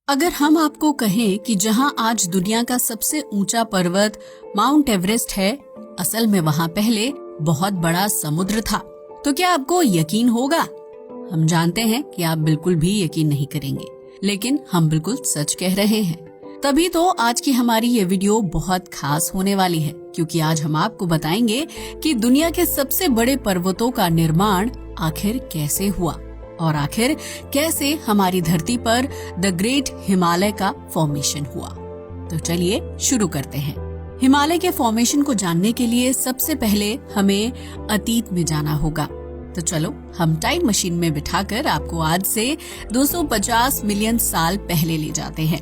अगर हम आपको कहें कि जहां आज दुनिया का सबसे ऊंचा पर्वत माउंट एवरेस्ट है, असल में वहां पहले बहुत बड़ा समुद्र था, तो क्या आपको यकीन होगा? हम जानते हैं कि आप बिल्कुल भी यकीन नहीं करेंगे, लेकिन हम बिल्कुल सच कह रहे हैं। तभी तो आज की हमारी ये वीडियो बहुत खास होने वाली है, क्योंकि आज हम आपको बताएंगे कि दुनिया के सबसे बड़े पर्वतों का निर्माण आखिर कैसे हुआ और आखिर कैसे हमारी धरती पर द ग्रेट हिमालय का फॉर्मेशन हुआ। तो चलिए शुरू करते हैं। हिमालय के फॉर्मेशन को जानने के लिए सबसे पहले हमें अतीत में जाना होगा। तो चलो हम टाइम मशीन में बिठाकर आपको आज से 250 मिलियन साल पहले ले जाते हैं।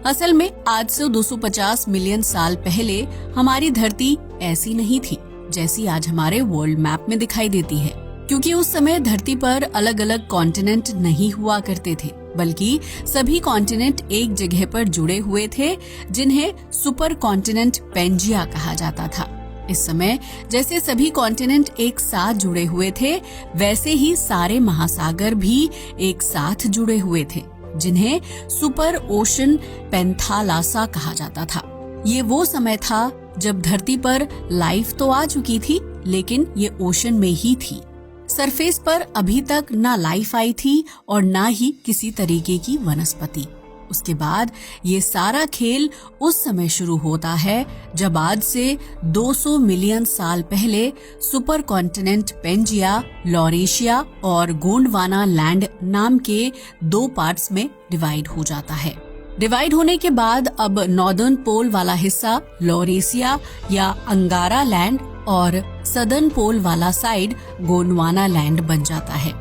असल में आज से 250 मिलियन साल पहले हमारी धरती ऐसी नहीं थी जैसी आज हमारे वर्ल्ड मैप में दिखाई देती है, क्योंकि उस समय धरती पर अलग अलग कॉन्टिनेंट नहीं हुआ करते थे, बल्कि सभी कॉन्टिनेंट एक जगह पर जुड़े हुए थे, जिन्हें सुपर कॉन्टिनेंट पेंजिया कहा जाता था। इस समय जैसे सभी कॉन्टिनेंट एक साथ जुड़े हुए थे, वैसे ही सारे महासागर भी एक साथ जुड़े हुए थे, जिन्हें सुपर ओशन पेंथालासा कहा जाता था। ये वो समय था जब धरती पर लाइफ तो आ चुकी थी, लेकिन ये ओशन में ही थी। सरफेस पर अभी तक ना लाइफ आई थी और ना ही किसी तरीके की वनस्पति। उसके बाद ये सारा खेल उस समय शुरू होता है जब आज से 200 मिलियन साल पहले सुपर कॉन्टिनेंट पेंजिया, लॉरेशिया और गोंडवाना लैंड नाम के दो पार्ट्स में डिवाइड हो जाता है। डिवाइड होने के बाद अब नॉर्दर्न पोल वाला हिस्सा लॉरेशिया या अंगारा लैंड और सदर्न पोल वाला साइड गोंडवाना लैंड बन जाता है।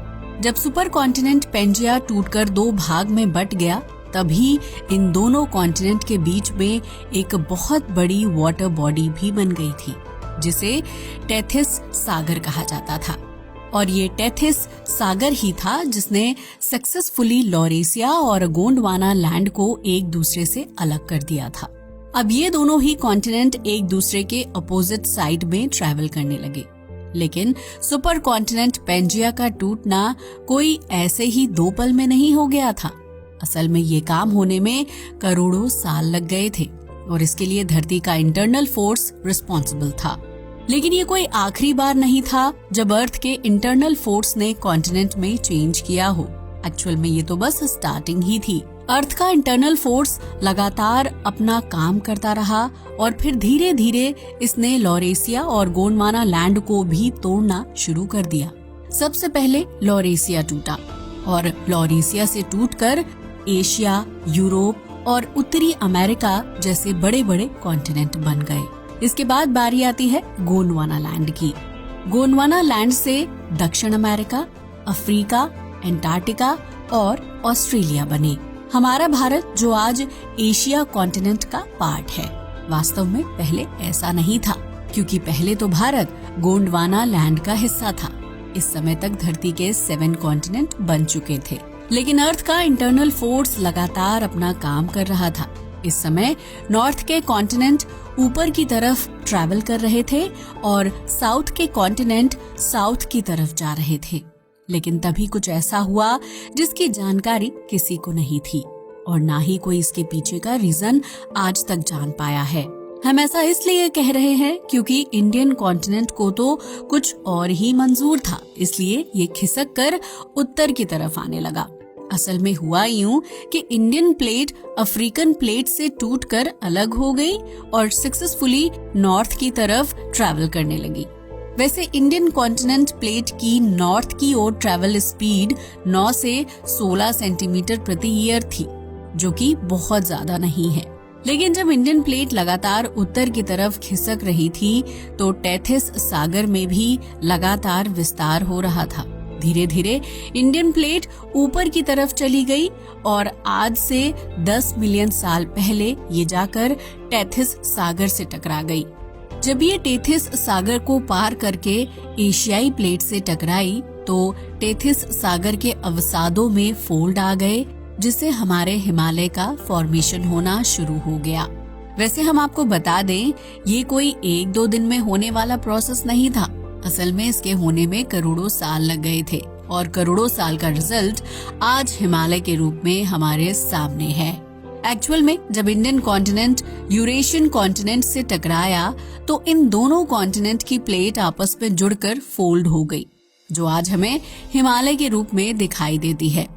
जब सुपर कॉन्टिनेंट पेंजिया टूटकर दो भाग में बट गया, तभी इन दोनों कॉन्टिनेंट के बीच में एक बहुत बड़ी वाटर बॉडी भी बन गई थी, जिसे टेथिस सागर कहा जाता था। और ये टेथिस सागर ही था जिसने सक्सेसफुली लॉरेशिया और गोंडवाना लैंड को एक दूसरे से अलग कर दिया था। अब ये दोनों ही कॉन्टिनेंट एक दूसरे के अपोजिट साइड में ट्रैवल करने लगे, लेकिन सुपर कॉन्टिनेंट पेंजिया का टूटना कोई ऐसे ही 2 पल में नहीं हो गया था। असल में ये काम होने में करोड़ों साल लग गए थे और इसके लिए धरती का इंटरनल फोर्स रिस्पॉन्सिबल था। लेकिन ये कोई आखिरी बार नहीं था जब अर्थ के इंटरनल फोर्स ने कॉन्टिनेंट में चेंज किया हो। एक्चुअल में ये तो बस स्टार्टिंग ही थी। अर्थ का इंटरनल फोर्स लगातार अपना काम करता रहा और फिर धीरे धीरे इसने लॉरेशिया और गोंडवाना लैंड को भी तोड़ना शुरू कर दिया। सबसे पहले लॉरेशिया टूटा और लॉरेशिया से टूटकर एशिया, यूरोप और उत्तरी अमेरिका जैसे बड़े बड़े कॉन्टिनेंट बन गए। इसके बाद बारी आती है गोंडवाना लैंड की। गोंडवाना लैंड से दक्षिण अमेरिका, अफ्रीका, एंटार्क्टिका और ऑस्ट्रेलिया बने। हमारा भारत जो आज एशिया कॉन्टिनेंट का पार्ट है, वास्तव में पहले ऐसा नहीं था, क्योंकि पहले तो भारत गोंडवाना लैंड का हिस्सा था। इस समय तक धरती के 7 कॉन्टिनेंट बन चुके थे, लेकिन अर्थ का इंटरनल फोर्स लगातार अपना काम कर रहा था। इस समय नॉर्थ के कॉन्टिनेंट ऊपर की तरफ ट्रैवल कर रहे थे और साउथ के कॉन्टिनेंट साउथ की तरफ जा रहे थे। लेकिन तभी कुछ ऐसा हुआ जिसकी जानकारी किसी को नहीं थी और ना ही कोई इसके पीछे का रीजन आज तक जान पाया है। हम ऐसा इसलिए कह रहे हैं क्योंकि इंडियन कॉन्टिनेंट को तो कुछ और ही मंजूर था, इसलिए ये खिसक कर उत्तर की तरफ आने लगा। असल में हुआ यूं कि इंडियन प्लेट अफ्रीकन प्लेट से टूटकर अलग हो गई और सक्सेसफुली नॉर्थ की तरफ ट्रैवल करने लगी। वैसे इंडियन कॉन्टिनेंट प्लेट की नॉर्थ की ओर ट्रैवल स्पीड 9 से 16 सेंटीमीटर प्रति ईयर थी, जो कि बहुत ज्यादा नहीं है। लेकिन जब इंडियन प्लेट लगातार उत्तर की तरफ खिसक रही थी, तो टेथिस सागर में भी लगातार विस्तार हो रहा था। धीरे धीरे इंडियन प्लेट ऊपर की तरफ चली गई और आज से 10 मिलियन साल पहले ये जाकर टेथिस सागर से टकरा गई। जब ये टेथिस सागर को पार करके एशियाई प्लेट से टकराई, तो टेथिस सागर के अवसादों में फोल्ड आ गए, जिससे हमारे हिमालय का फॉर्मेशन होना शुरू हो गया। वैसे हम आपको बता दें, ये कोई 1-2 दिन में होने वाला प्रोसेस नहीं था। असल में इसके होने में करोड़ों साल लग गए थे और करोड़ों साल का रिजल्ट आज हिमालय के रूप में हमारे सामने है। एक्चुअल में जब इंडियन कॉन्टिनेंट यूरेशियन कॉन्टिनेंट से टकराया तो इन दोनों कॉन्टिनेंट की प्लेट आपस में जुड़कर फोल्ड हो गई, जो आज हमें हिमालय के रूप में दिखाई देती है।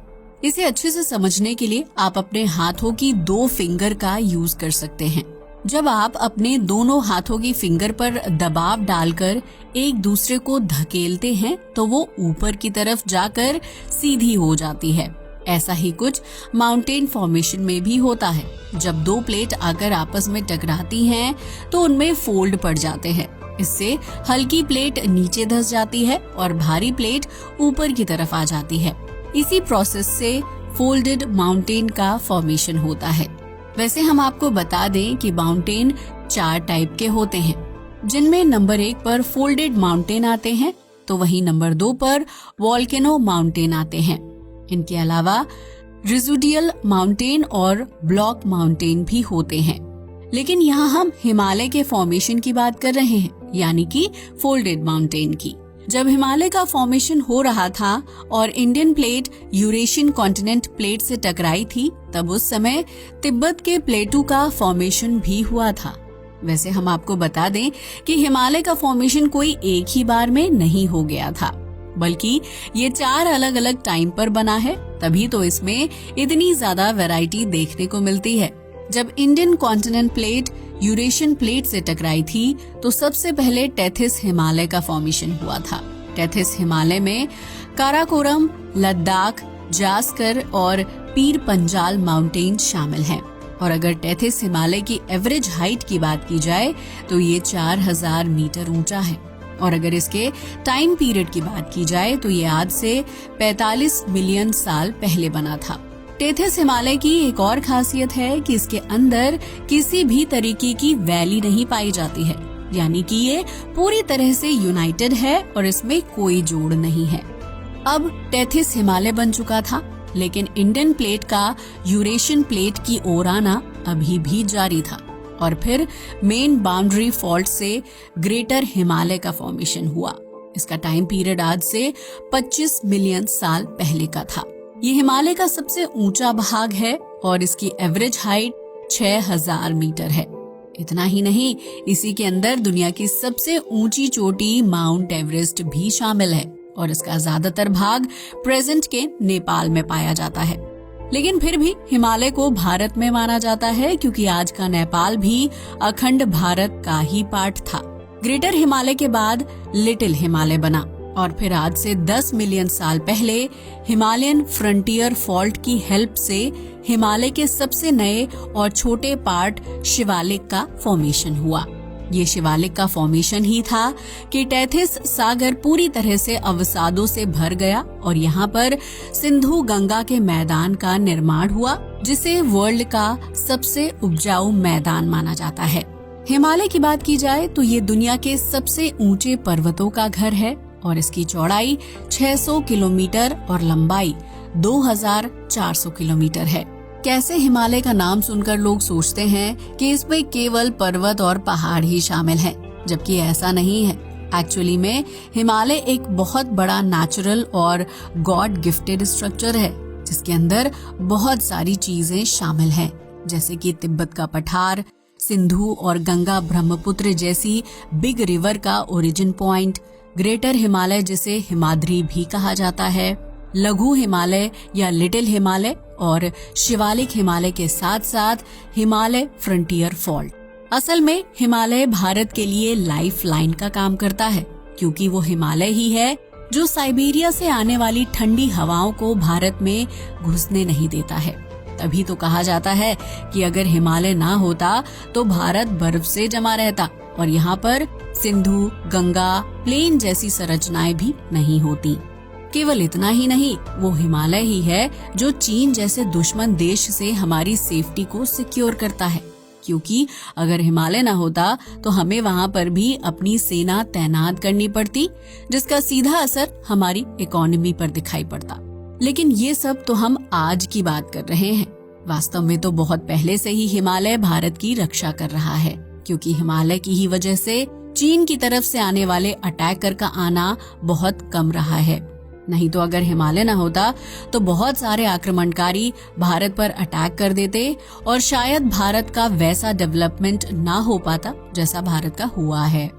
इसे अच्छे से समझने के लिए आप अपने हाथों की 2 फिंगर का यूज कर सकते हैं। जब आप अपने दोनों हाथों की फिंगर पर दबाव डालकर एक दूसरे को धकेलते हैं तो वो ऊपर की तरफ जाकर सीधी हो जाती है। ऐसा ही कुछ माउंटेन फॉर्मेशन में भी होता है। जब 2 प्लेट आकर आपस में टकराती हैं तो उनमें फोल्ड पड़ जाते हैं। इससे हल्की प्लेट नीचे धंस जाती है और भारी प्लेट ऊपर की तरफ आ जाती है। इसी प्रोसेस से फोल्डेड माउंटेन का फॉर्मेशन होता है। वैसे हम आपको बता दें कि माउंटेन 4 टाइप के होते हैं, जिनमें नंबर 1 पर फोल्डेड माउंटेन आते हैं, तो वहीं नंबर 2 पर वोल्केनो माउंटेन आते हैं। इनके अलावा रेसिडुअल माउंटेन और ब्लॉक माउंटेन भी होते हैं। लेकिन यहाँ हम हिमालय के फॉर्मेशन की बात कर रहे हैं, यानी कि फोल्डेड माउंटेन की। जब हिमालय का फॉर्मेशन हो रहा था और Indian plate Eurasian continent plate से टकराई थी, तब उस समय तिब्बत के प्लेटू का फॉर्मेशन भी हुआ था। वैसे हम आपको बता दें कि हिमालय का फॉर्मेशन कोई एक ही बार में नहीं हो गया था, बल्कि ये 4 अलग अलग टाइम पर बना है। तभी तो इसमें इतनी ज्यादा वैरायटी देखने को मिलती है। जब Indian continent plate Eurasian plate से टकराई थी तो सबसे पहले टेथिस हिमालय का फॉर्मेशन हुआ था। टेथिस हिमालय में काराकोरम, लद्दाख, जास्कर और पीर पंजाल माउंटेन शामिल हैं। और अगर टेथिस हिमालय की एवरेज हाइट की बात की जाए तो ये 4000 मीटर ऊंचा है। और अगर इसके टाइम पीरियड की बात की जाए तो ये आज से 45 मिलियन साल पहले बना था। टेथिस हिमालय की एक और खासियत है कि इसके अंदर किसी भी तरीके की वैली नहीं पाई जाती है, यानी कि ये पूरी तरह से यूनाइटेड है और इसमें कोई जोड़ नहीं है। अब टेथिस हिमालय बन चुका था, लेकिन इंडियन प्लेट का यूरेशियन प्लेट की ओर आना अभी भी जारी था और फिर मेन बाउंड्री फॉल्ट से ग्रेटर हिमालय का फॉर्मेशन हुआ। इसका टाइम पीरियड आज से 25 मिलियन साल पहले का था। ये हिमालय का सबसे ऊंचा भाग है और इसकी एवरेज हाइट 6000 मीटर है। इतना ही नहीं, इसी के अंदर दुनिया की सबसे ऊंची चोटी माउंट एवरेस्ट भी शामिल है और इसका ज्यादातर भाग प्रेजेंट के नेपाल में पाया जाता है। लेकिन फिर भी हिमालय को भारत में माना जाता है, क्योंकि आज का नेपाल भी अखंड भारत का ही पार्ट था। ग्रेटर हिमालय के बाद लिटिल हिमालय बना और फिर आज से 10 मिलियन साल पहले हिमालयन फ्रंटियर फॉल्ट की हेल्प से हिमालय के सबसे नए और छोटे पार्ट शिवालिक का फॉर्मेशन हुआ। ये शिवालिक का फॉर्मेशन ही था कि टेथिस सागर पूरी तरह से अवसादों से भर गया और यहाँ पर सिंधु गंगा के मैदान का निर्माण हुआ, जिसे वर्ल्ड का सबसे उपजाऊ मैदान माना जाता है। हिमालय की बात की जाए तो ये दुनिया के सबसे ऊंचे पर्वतों का घर है और इसकी चौड़ाई 600 किलोमीटर और लंबाई 2400 किलोमीटर है। कैसे हिमालय का नाम सुनकर लोग सोचते हैं कि इसमें केवल पर्वत और पहाड़ ही शामिल हैं, जबकि ऐसा नहीं है। एक्चुअली में हिमालय एक बहुत बड़ा नेचुरल और गॉड गिफ्टेड स्ट्रक्चर है, जिसके अंदर बहुत सारी चीजें शामिल हैं, जैसे कि तिब्बत का पठार, सिंधु और गंगा ब्रह्मपुत्र जैसी बिग रिवर का ओरिजिन पॉइंट, ग्रेटर हिमालय जिसे हिमाद्री भी कहा जाता है, लघु हिमालय या लिटिल हिमालय और शिवालिक हिमालय के साथ साथ हिमालय फ्रंटियर फॉल्ट। असल में हिमालय भारत के लिए लाइफ लाइन का काम करता है, क्योंकि वो हिमालय ही है जो साइबेरिया से आने वाली ठंडी हवाओं को भारत में घुसने नहीं देता है। तभी तो कहा जाता है कि अगर हिमालय ना होता तो भारत बर्फ से जमा रहता और यहाँ पर सिंधु, गंगा, प्लेन जैसी संरचनाएं भी नहीं होती। केवल इतना ही नहीं, वो हिमालय ही है जो चीन जैसे दुश्मन देश से हमारी सेफ्टी को सिक्योर करता है, क्योंकि अगर हिमालय ना होता तो हमें वहाँ पर भी अपनी सेना तैनात करनी पड़ती, जिसका सीधा असर हमारी इकोनॉमी पर दिखाई पड़ता। लेकिन ये सब तो हम आज की बात कर रहे हैं। वास्तव में तो बहुत पहले से ही हिमालय भारत की रक्षा कर रहा है, क्योंकि हिमालय की ही वजह से चीन की तरफ से आने वाले अटैकर का आना बहुत कम रहा है। नहीं तो अगर हिमालय न होता तो बहुत सारे आक्रमणकारी भारत पर अटैक कर देते और शायद भारत का वैसा डेवलपमेंट ना हो पाता जैसा भारत का हुआ है।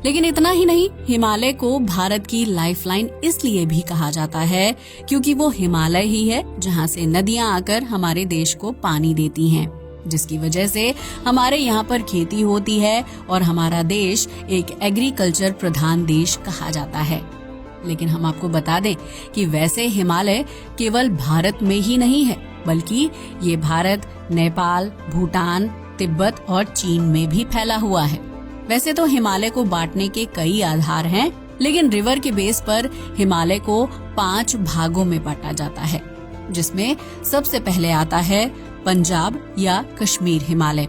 लेकिन इतना ही नहीं, हिमालय को भारत की लाइफलाइन इसलिए भी कहा जाता है क्योंकि वो हिमालय ही है जहाँ से नदियाँ आकर हमारे देश को पानी देती हैं, जिसकी वजह से हमारे यहाँ पर खेती होती है और हमारा देश एक एग्रीकल्चर प्रधान देश कहा जाता है। लेकिन हम आपको बता दें कि वैसे हिमालय केवल भारत में ही नहीं है, बल्कि ये भारत, नेपाल, भूटान, तिब्बत और चीन में भी फैला हुआ है। वैसे तो हिमालय को बांटने के कई आधार हैं, लेकिन रिवर के बेस पर हिमालय को 5 भागों में बांटा जाता है, जिसमें सबसे पहले आता है पंजाब या कश्मीर हिमालय।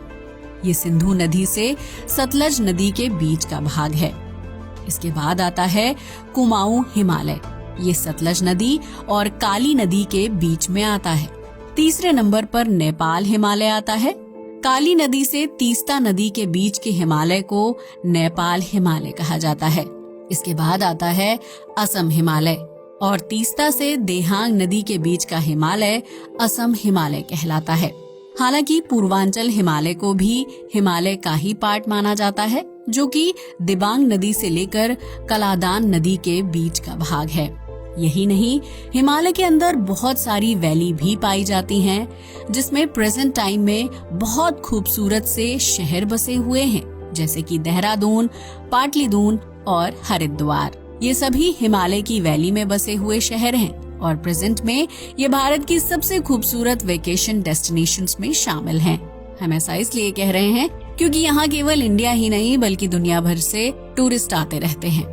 ये सिंधु नदी से सतलज नदी के बीच का भाग है। इसके बाद आता है कुमाऊं हिमालय। ये सतलज नदी और काली नदी के बीच में आता है। तीसरे नंबर पर नेपाल हिमालय आता है। काली नदी से तीस्ता नदी के बीच के हिमालय को नेपाल हिमालय कहा जाता है। इसके बाद आता है असम हिमालय और तीस्ता से देहांग नदी के बीच का हिमालय असम हिमालय कहलाता है। हालांकि पूर्वांचल हिमालय को भी हिमालय का ही पार्ट माना जाता है, जो कि दिबांग नदी से लेकर कलादान नदी के बीच का भाग है। यही नहीं, हिमालय के अंदर बहुत सारी वैली भी पाई जाती हैं, जिसमें प्रेजेंट टाइम में बहुत खूबसूरत से शहर बसे हुए हैं, जैसे कि देहरादून, पाटलिदून और हरिद्वार। ये सभी हिमालय की वैली में बसे हुए शहर हैं और प्रेजेंट में ये भारत की सबसे खूबसूरत वेकेशन डेस्टिनेशंस में शामिल हैं। हम ऐसा इसलिए कह रहे हैं क्योंकि यहाँ केवल इंडिया ही नहीं बल्कि दुनिया भर से टूरिस्ट आते रहते हैं।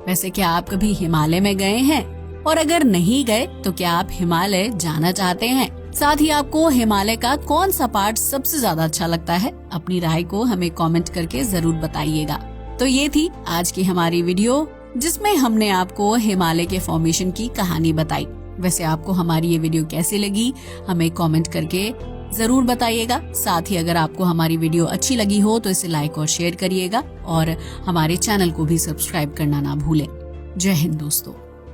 वैसे क्या आप कभी हिमालय में गए हैं? और अगर नहीं गए तो क्या आप हिमालय जाना चाहते हैं? साथ ही आपको हिमालय का कौन सा पार्ट सबसे ज्यादा अच्छा लगता है? अपनी राय को हमें कमेंट करके जरूर बताइएगा। तो ये थी आज की हमारी वीडियो, जिसमें हमने आपको हिमालय के फॉर्मेशन की कहानी बताई। वैसे आपको हमारी ये वीडियो कैसी लगी हमें कमेंट करके जरूर बताइएगा। साथ ही अगर आपको हमारी वीडियो अच्छी लगी हो तो इसे लाइक और शेयर करिएगा और हमारे चैनल को भी सब्सक्राइब करना ना भूलें। जय हिंद दोस्तों।